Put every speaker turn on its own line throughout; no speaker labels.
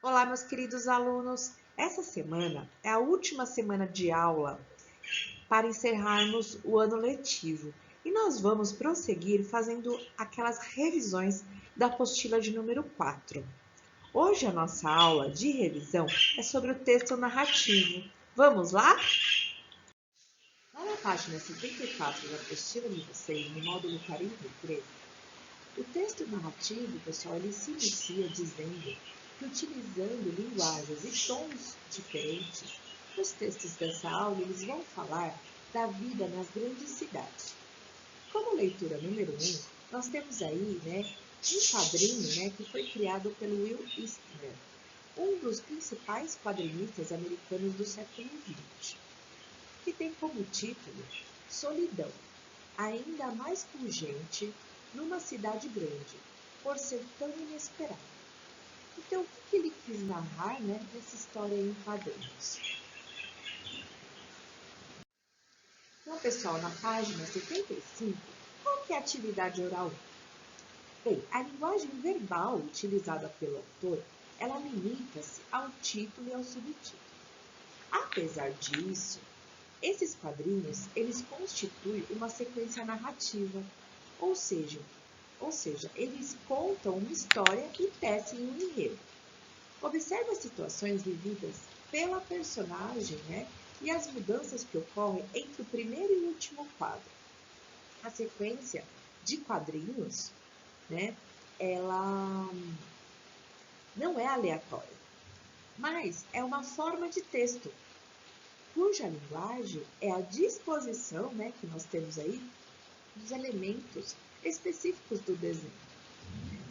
Olá, meus queridos alunos! Essa semana é a última semana de aula para encerrarmos o ano letivo e nós vamos prosseguir fazendo aquelas revisões da apostila de número 4. Hoje a nossa aula de revisão é sobre o texto narrativo. Vamos lá? Lá na página 74 da apostila de vocês, no módulo 43, o texto narrativo, pessoal, ele se inicia dizendo que, utilizando linguagens e tons diferentes, os textos dessa aula eles vão falar da vida nas grandes cidades. Como leitura número 1, nós temos aí um quadrinho que foi criado pelo Will Eisner, um dos principais quadrinistas americanos do século XX, que tem como título Solidão, ainda mais pungente numa cidade grande, por ser tão inesperado. Então, o que ele quis narrar nessa história em quadrinhos? Então, pessoal, na página 75, qual que é a atividade oral? Bem, a linguagem verbal utilizada pelo autor, ela limita-se ao título e ao subtítulo. Apesar disso, esses quadrinhos, eles constituem uma sequência narrativa, ou seja, eles contam uma história e tecem um enredo. Observe as situações vividas pela personagem, e as mudanças que ocorrem entre o primeiro e o último quadro. A sequência de quadrinhos, ela não é aleatória, mas é uma forma de texto, cuja linguagem é a disposição, que nós temos aí, dos elementos específicos do desenho.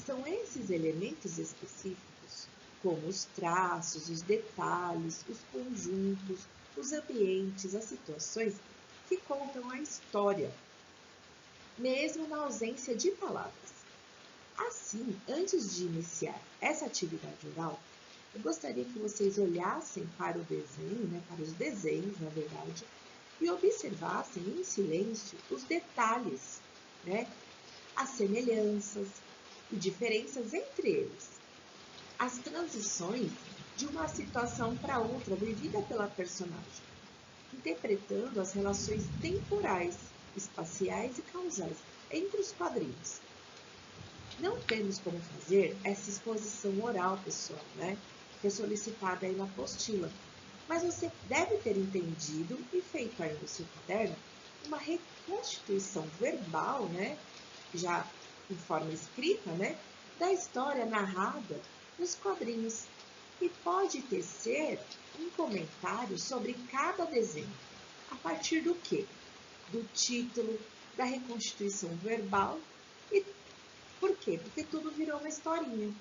São esses elementos específicos, como os traços, os detalhes, os conjuntos, os ambientes, as situações, que contam a história, mesmo na ausência de palavras. Assim, antes de iniciar essa atividade oral, eu gostaria que vocês olhassem para o desenho, para os desenhos, na verdade, e observassem em silêncio os detalhes, as semelhanças e diferenças entre eles, as transições de uma situação para outra vivida pela personagem, interpretando as relações temporais, espaciais e causais entre os quadrinhos. Não temos como fazer essa exposição oral, pessoal, que é solicitada aí na apostila, mas você deve ter entendido e feito aí no seu caderno uma reconstituição verbal, já em forma escrita, da história narrada nos quadrinhos. E pode tecer um comentário sobre cada desenho. A partir do quê? Do título, da reconstituição verbal. E por quê? Porque tudo virou uma historinha.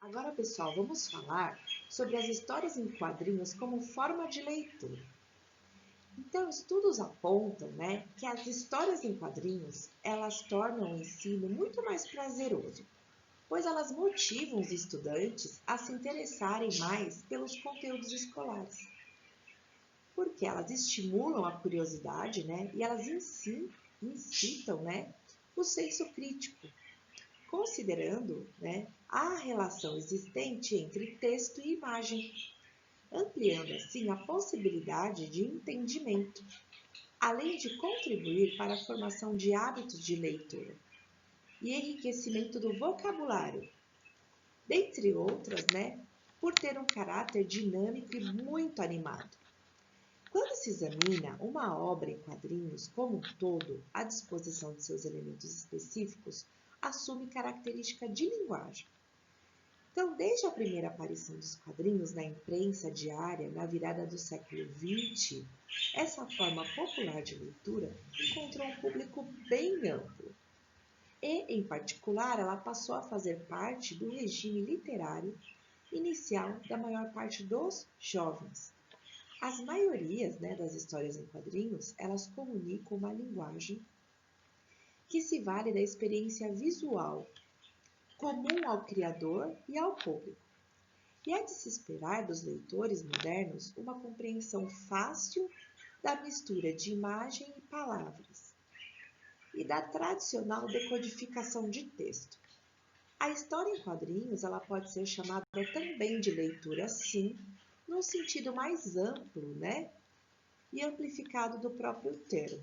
Agora, pessoal, vamos falar sobre as histórias em quadrinhos como forma de leitura. Então, estudos apontam, que as histórias em quadrinhos, elas tornam o ensino muito mais prazeroso, pois elas motivam os estudantes a se interessarem mais pelos conteúdos escolares. Porque elas estimulam a curiosidade, e elas incitam, o senso crítico, considerando, a relação existente entre texto e imagem, ampliando assim a possibilidade de entendimento, além de contribuir para a formação de hábitos de leitura e enriquecimento do vocabulário, dentre outras, por ter um caráter dinâmico e muito animado. Quando se examina uma obra em quadrinhos como um todo, a disposição de seus elementos específicos assume característica de linguagem. Então, desde a primeira aparição dos quadrinhos na imprensa diária, na virada do século XX, essa forma popular de leitura encontrou um público bem amplo. E, em particular, ela passou a fazer parte do regime literário inicial da maior parte dos jovens. As maiorias das histórias em quadrinhos, elas comunicam uma linguagem que se vale da experiência visual, comum ao criador e ao público. E é de se esperar dos leitores modernos uma compreensão fácil da mistura de imagem e palavras e da tradicional decodificação de texto. A história em quadrinhos ela pode ser chamada também de leitura, sim, num sentido mais amplo, né? E amplificado do próprio termo.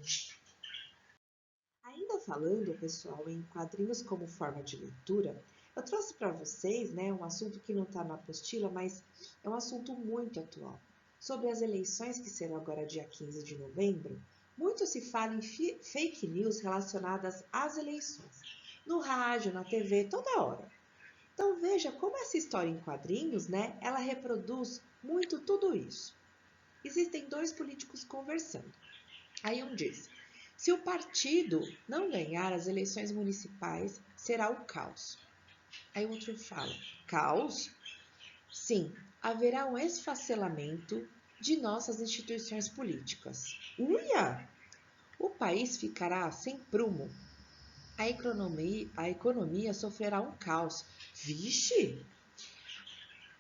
Ainda falando, pessoal, em quadrinhos como forma de leitura, eu trouxe para vocês, né, um assunto que não está na apostila, mas é um assunto muito atual. Sobre as eleições que serão agora dia 15 de novembro, muito se fala em fake news relacionadas às eleições, no rádio, na TV, toda hora. Então veja como essa história em quadrinhos, né, ela reproduz muito tudo isso. Existem dois políticos conversando. Aí um diz: se o partido não ganhar as eleições municipais, será o caos. Aí o outro fala: caos? Sim, haverá um esfacelamento de nossas instituições políticas. Uia! O país ficará sem prumo. A economia sofrerá um caos. Vixe!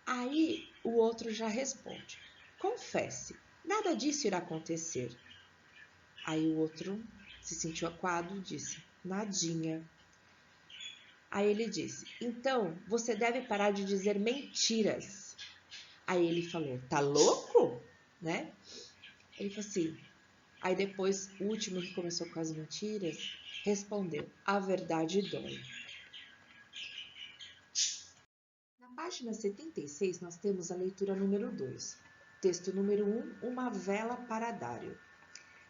Aí o outro já responde: confesse, nada disso irá acontecer. Aí o outro se sentiu acuado e disse: nadinha. Aí ele disse: então você deve parar de dizer mentiras. Aí ele falou: tá louco? Né? Ele falou assim. Aí depois, o último que começou com as mentiras, respondeu: a verdade dói. Na página 76, nós temos a leitura número 2. Texto número 1, uma vela para Dário.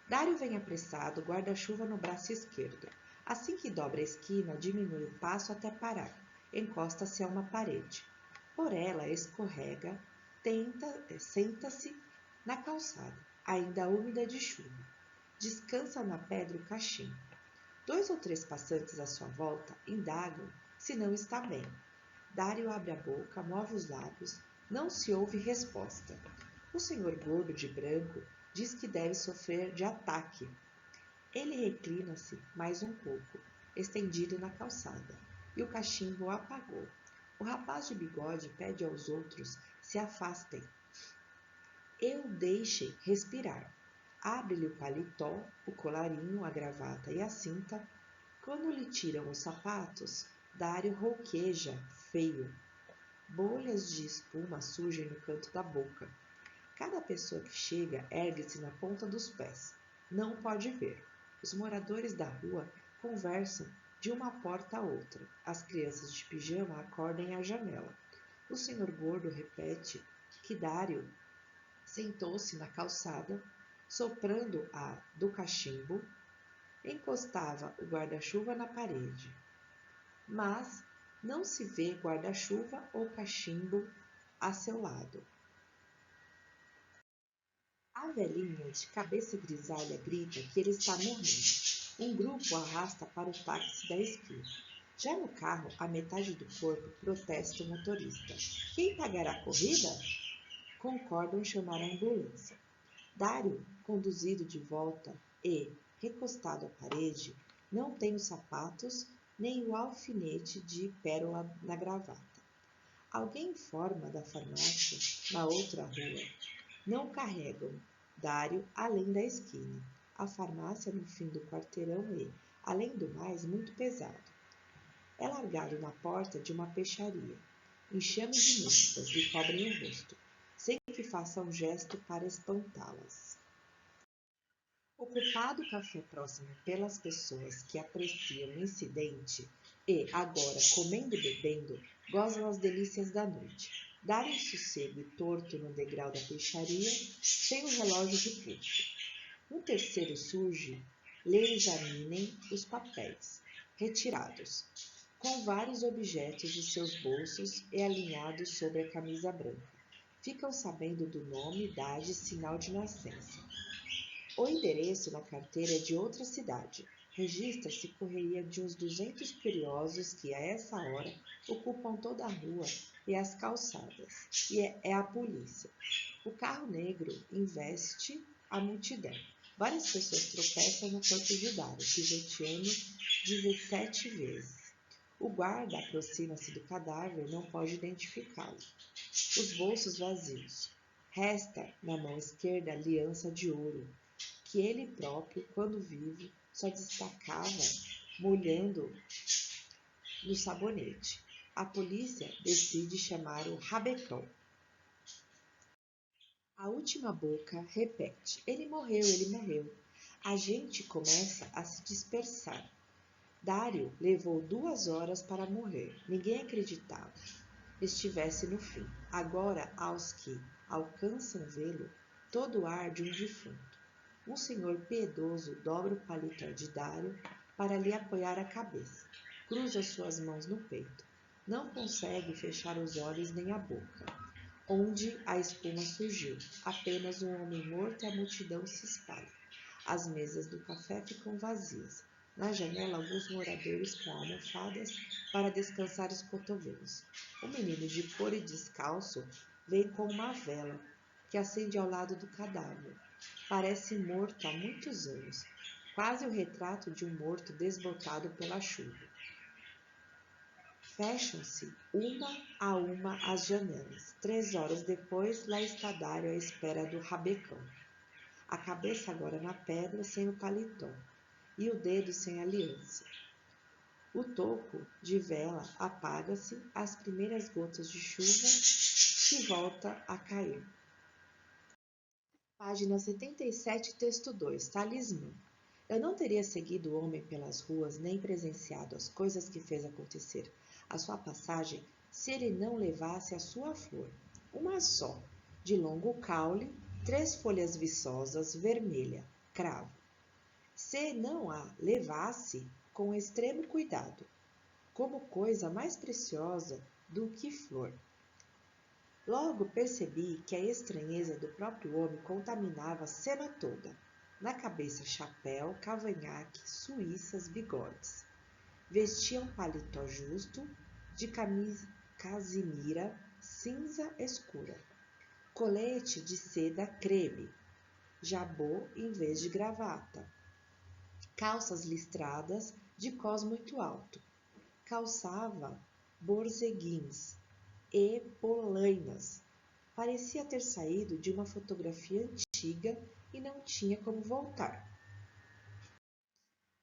Dário vem apressado, guarda-chuva no braço esquerdo. Assim que dobra a esquina, diminui o passo até parar. Encosta-se a uma parede. Por ela escorrega, senta-se na calçada, ainda úmida de chuva. Descansa na pedra o cachimbo. 2 ou 3 passantes à sua volta indagam se não está bem. Dário abre a boca, move os lábios, não se ouve resposta. O senhor gordo de branco diz que deve sofrer de ataque. Ele reclina-se mais um pouco, estendido na calçada, e o cachimbo apagou. O rapaz de bigode pede aos outros se afastem. Eu deixe respirar. Abre-lhe o paletó, o colarinho, a gravata e a cinta. Quando lhe tiram os sapatos, Dário rouqueja, feio. Bolhas de espuma surgem no canto da boca. Cada pessoa que chega ergue-se na ponta dos pés. Não pode ver. Os moradores da rua conversam de uma porta a outra. As crianças de pijama acordam à janela. O senhor gordo repete que Dário sentou-se na calçada, soprando a do cachimbo, encostava o guarda-chuva na parede. Mas não se vê guarda-chuva ou cachimbo a seu lado. A velhinha de cabeça grisalha grita que ele está morrendo. Um grupo o arrasta para o táxi da esquina. Já no carro, a metade do corpo protesta o motorista. Quem pagará a corrida? Concordam chamar a ambulância. Dário, conduzido de volta e, recostado à parede, não tem os sapatos nem o alfinete de pérola na gravata. Alguém informa da farmácia na outra rua. Não carregam Dário além da esquina. A farmácia no fim do quarteirão e, além do mais, muito pesado. É largado na porta de uma peixaria. Enxames de moscas lhe cobrem o rosto, sem que faça um gesto para espantá-las. Ocupado o café próximo pelas pessoas que apreciam o incidente e, agora comendo e bebendo, gozam as delícias da noite. Dar um sossego torto no degrau da peixaria, sem um relógio de pulso. Um terceiro surge, lhe examinem os papéis, retirados, com vários objetos de seus bolsos e alinhados sobre a camisa branca. Ficam sabendo do nome, idade e sinal de nascença. O endereço na carteira é de outra cidade. Registra-se correria de uns 200 curiosos que, a essa hora, ocupam toda a rua e as calçadas. E é a polícia. O carro negro investe a multidão. Várias pessoas tropeçam no corpo de Dário, pisoteando 17 vezes. O guarda aproxima-se do cadáver e não pode identificá-lo. Os bolsos vazios. Resta, na mão esquerda, a aliança de ouro, que ele próprio, quando vivo, só destacava molhando no sabonete. A polícia decide chamar o rabecão. A última boca repete: ele morreu, ele morreu. A gente começa a se dispersar. Dário levou 2 horas para morrer. Ninguém acreditava. Estivesse no fim. Agora, aos que alcançam vê-lo, todo o ar de um defunto. Um senhor piedoso dobra o paletó de Dário para lhe apoiar a cabeça. Cruza suas mãos no peito. Não consegue fechar os olhos nem a boca. Onde a espuma surgiu, apenas um homem morto e a multidão se espalha. As mesas do café ficam vazias. Na janela, alguns moradores com almofadas para descansar os cotovelos. Um menino de pôr e descalço vem com uma vela que acende ao lado do cadáver. Parece morto há muitos anos, quase o retrato de um morto desbotado pela chuva. Fecham-se uma a uma as janelas. 3 horas depois, lá está Dário à espera do rabecão. A cabeça agora na pedra, sem o paletó, e o dedo sem aliança. O toco de vela apaga-se, as primeiras gotas de chuva se volta a cair. Página 77, texto 2, Talismã. Eu não teria seguido o homem pelas ruas, nem presenciado as coisas que fez acontecer à sua passagem, se ele não levasse a sua flor, uma só, de longo caule, 3 folhas viçosas, vermelha, cravo. Se não a levasse com extremo cuidado, como coisa mais preciosa do que flor. Logo percebi que a estranheza do próprio homem contaminava a cena toda. Na cabeça chapéu, cavanhaque, suíças, bigodes. Vestia um paletó justo, de camisa casimira, cinza escura. Colete de seda creme, jabot em vez de gravata. Calças listradas de cós muito alto. Calçava borzeguins e polainas. Parecia ter saído de uma fotografia antiga e não tinha como voltar.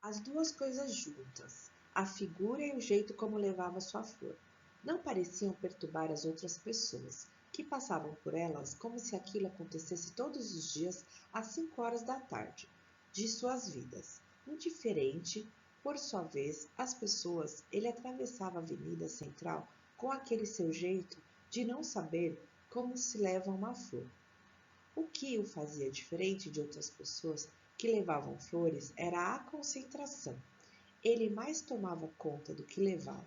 As duas coisas juntas, a figura e o jeito como levava sua flor, não pareciam perturbar as outras pessoas, que passavam por elas como se aquilo acontecesse todos os dias às 5 horas da tarde, de suas vidas. Indiferente, por sua vez, as pessoas, ele atravessava a avenida central com aquele seu jeito de não saber como se leva uma flor. O que o fazia diferente de outras pessoas que levavam flores era a concentração. Ele mais tomava conta do que levava.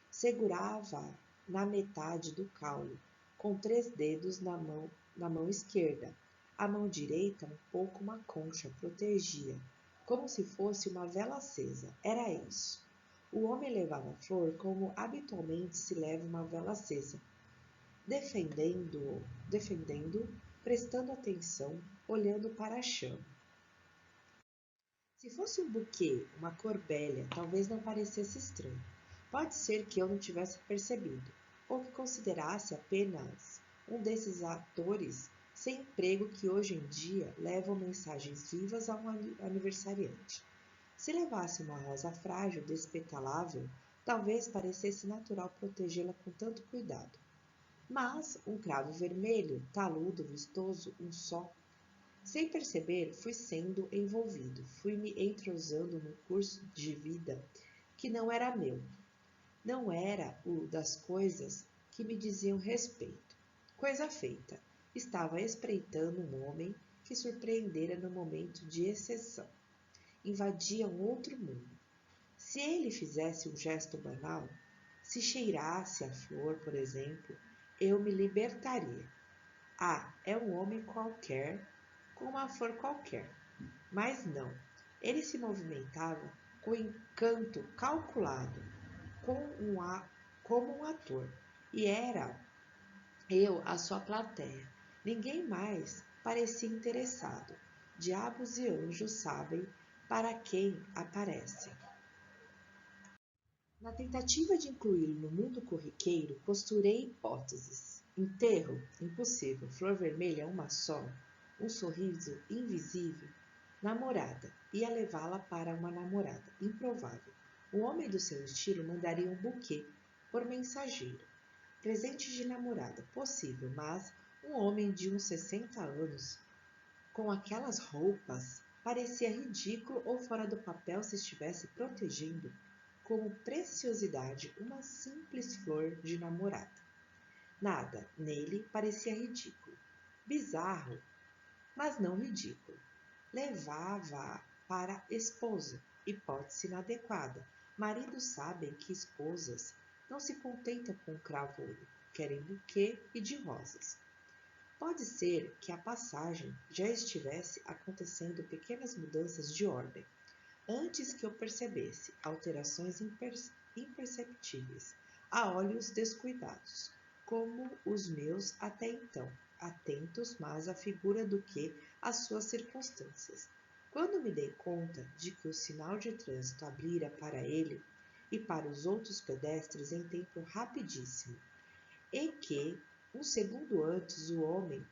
Segurava na metade do caule, com 3 dedos na mão esquerda. A mão direita, um pouco uma concha, protegia, como se fosse uma vela acesa. Era isso. O homem levava a flor como habitualmente se leva uma vela acesa, defendendo, prestando atenção, olhando para a chama. Se fosse um buquê, uma corbélia, talvez não parecesse estranho. Pode ser que eu não tivesse percebido, ou que considerasse apenas um desses atores sem emprego que hoje em dia levam mensagens vivas a um aniversariante. Se levasse uma rosa frágil, despetalável, talvez parecesse natural protegê-la com tanto cuidado. Mas um cravo vermelho, taludo, vistoso, um só. Sem perceber, fui sendo envolvido, fui me entrosando num curso de vida que não era meu. Não era o das coisas que me diziam respeito. Coisa feita. Estava espreitando um homem que surpreendera no momento de exceção. Invadia um outro mundo. Se ele fizesse um gesto banal, se cheirasse a flor, por exemplo, eu me libertaria. Ah, é um homem qualquer, com uma flor qualquer. Mas não. Ele se movimentava com encanto calculado, como um ator. E era eu a sua plateia. Ninguém mais parecia interessado. Diabos e anjos sabem para quem aparecem. Na tentativa de incluí-lo no mundo corriqueiro, costurei hipóteses. Enterro? Impossível. Flor vermelha, uma só. Um sorriso invisível. Namorada. Ia levá-la para uma namorada. Improvável. Um homem do seu estilo mandaria um buquê. por mensageiro. Presente de namorada, possível, mas um homem de uns 60 anos, com aquelas roupas, parecia ridículo ou fora do papel se estivesse protegendo como preciosidade uma simples flor de namorada. Nada nele parecia ridículo. Bizarro, mas não ridículo. Levava-a para esposa, hipótese inadequada. Maridos sabem que esposas não se contentam com cravo-olho, querem buquê e de rosas. Pode ser que a passagem já estivesse acontecendo pequenas mudanças de ordem, antes que eu percebesse alterações imperceptíveis, a olhos descuidados, como os meus até então, atentos mais à figura do que às suas circunstâncias. Quando me dei conta de que o sinal de trânsito abrira para ele e para os outros pedestres em tempo rapidíssimo, e que, um segundo antes, o homem,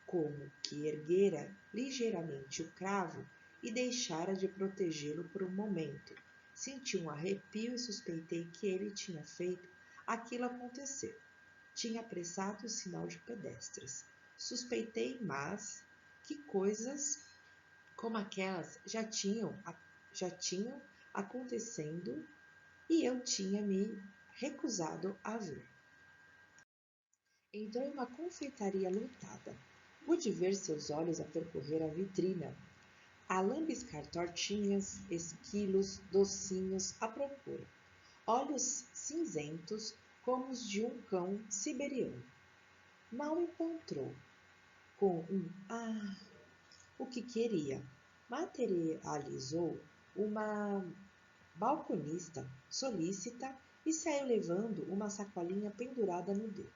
como que erguera ligeiramente o cravo e deixara de protegê-lo por um momento. Senti um arrepio e suspeitei que ele tinha feito aquilo acontecer. Tinha apressado o sinal de pedestres. Suspeitei, mas, que coisas como aquelas já tinham acontecendo e eu tinha me recusado a ver. Entrou em uma confeitaria lotada. Pude ver seus olhos a percorrer a vitrina, a lambiscar tortinhas, esquilos, docinhos à procura. Olhos cinzentos como os de um cão siberiano. Mal encontrou, com um "ah", o que queria. Materializou uma balconista solícita e saiu levando uma sacolinha pendurada no dedo,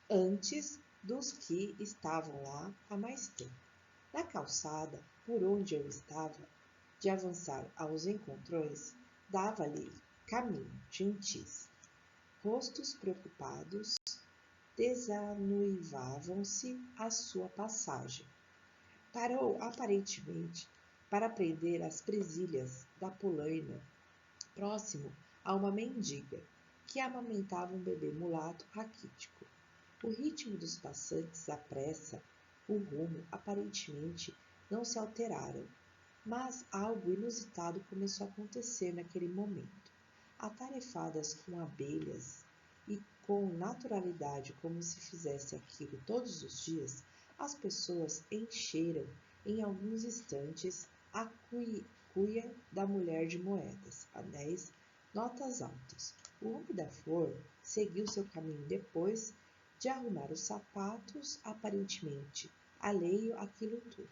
antes dos que estavam lá há mais tempo. Na calçada, por onde eu estava, de avançar aos encontrões, dava-lhe caminho gentis. Rostos preocupados desanuivavam-se à sua passagem. Parou, aparentemente, para prender as presilhas da polaina, próximo a uma mendiga, que amamentava um bebê mulato raquítico. O ritmo dos passantes apressa, o rumo, aparentemente, não se alteraram, mas algo inusitado começou a acontecer naquele momento. Atarefadas com abelhas e com naturalidade como se fizesse aquilo todos os dias, as pessoas encheram em alguns instantes a cuia da mulher de moedas, anéis, notas altas. O homem da flor seguiu seu caminho depois de arrumar os sapatos, aparentemente alheio àquilo tudo.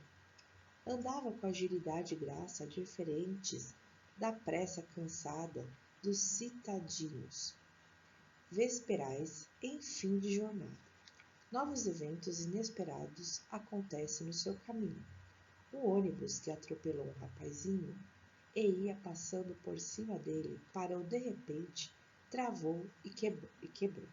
Andava com agilidade e graça diferentes da pressa cansada dos citadinos vesperais em fim de jornada. Novos eventos inesperados acontecem no seu caminho. Um ônibus que atropelou um rapazinho e ia passando por cima dele parou de repente, travou e quebrou.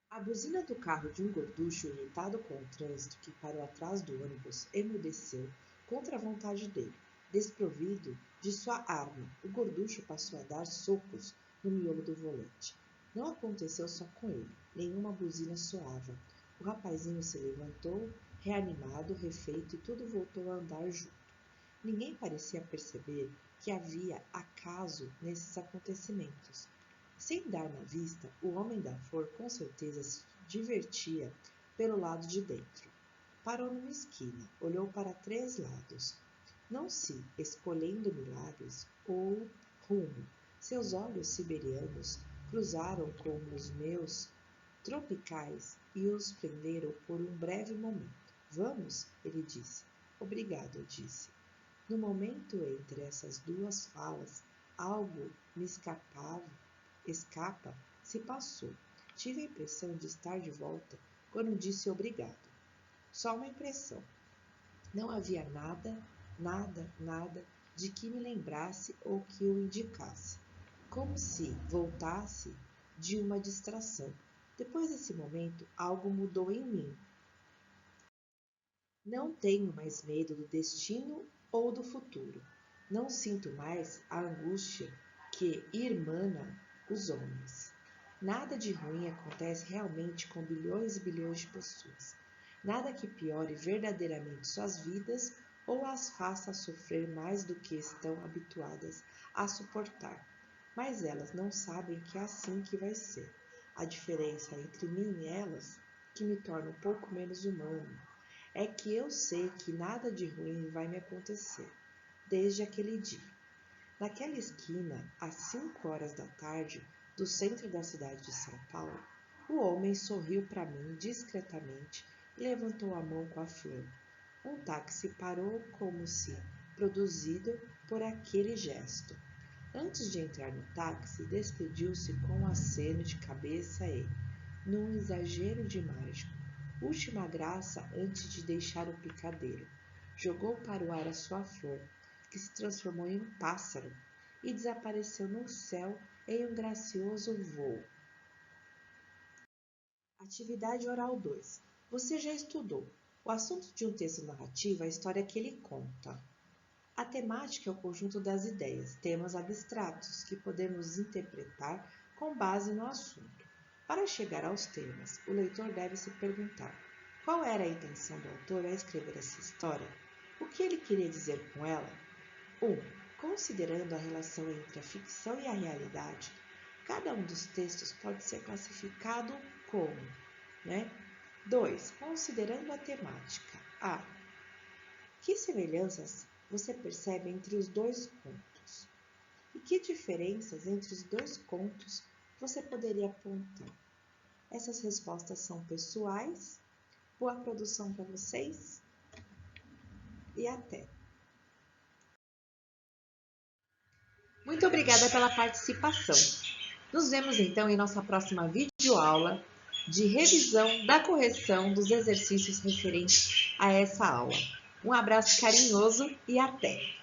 A buzina do carro de um gorducho irritado com o trânsito que parou atrás do ônibus emudeceu contra a vontade dele. Desprovido de sua arma, o gorducho passou a dar socos no miolo do volante. Não aconteceu só com ele. Nenhuma buzina soava. O rapazinho se levantou, reanimado, refeito, e tudo voltou a andar junto. Ninguém parecia perceber que havia acaso nesses acontecimentos. Sem dar na vista, o homem da flor com certeza se divertia pelo lado de dentro. Parou numa esquina, olhou para 3 lados, não se escolhendo milagres ou rumo. Seus olhos siberianos cruzaram com os meus tropicais e os prenderam por um breve momento. Vamos? Ele disse. Obrigado, eu disse. No momento entre essas duas falas, algo me escapa, se passou. Tive a impressão de estar de volta quando disse obrigado. Só uma impressão. Não havia nada de que me lembrasse ou que o indicasse. Como se voltasse de uma distração. Depois desse momento, algo mudou em mim. Não tenho mais medo do destino ou do futuro. Não sinto mais a angústia que irmana os homens. Nada de ruim acontece realmente com bilhões e bilhões de pessoas. Nada que piore verdadeiramente suas vidas ou as faça sofrer mais do que estão habituadas a suportar. Mas elas não sabem que é assim que vai ser. A diferença entre mim e elas, que me torna um pouco menos humano, é que eu sei que nada de ruim vai me acontecer, desde aquele dia. Naquela esquina, às 5 horas da tarde, do centro da cidade de São Paulo, o homem sorriu para mim discretamente e levantou a mão com a flor. Um táxi parou como se produzido por aquele gesto. Antes de entrar no táxi, despediu-se com um aceno de cabeça e, num exagero de mágico, última graça antes de deixar o picadeiro, jogou para o ar a sua flor, que se transformou em um pássaro e desapareceu no céu em um gracioso vôo. Atividade oral 2. Você já estudou. O assunto de um texto narrativo é a história que ele conta. A temática é o conjunto das ideias, temas abstratos que podemos interpretar com base no assunto. Para chegar aos temas, o leitor deve se perguntar: qual era a intenção do autor ao escrever essa história? O que ele queria dizer com ela? 1. Considerando a relação entre a ficção e a realidade, cada um dos textos pode ser classificado como, 2. Considerando a temática. A. Que semelhanças você percebe entre os dois contos? E que diferenças entre os dois contos você poderia apontar? Essas respostas são pessoais. Boa produção para vocês e até! Muito obrigada pela participação. Nos vemos então em nossa próxima videoaula de revisão da correção dos exercícios referentes a essa aula. Um abraço carinhoso e até!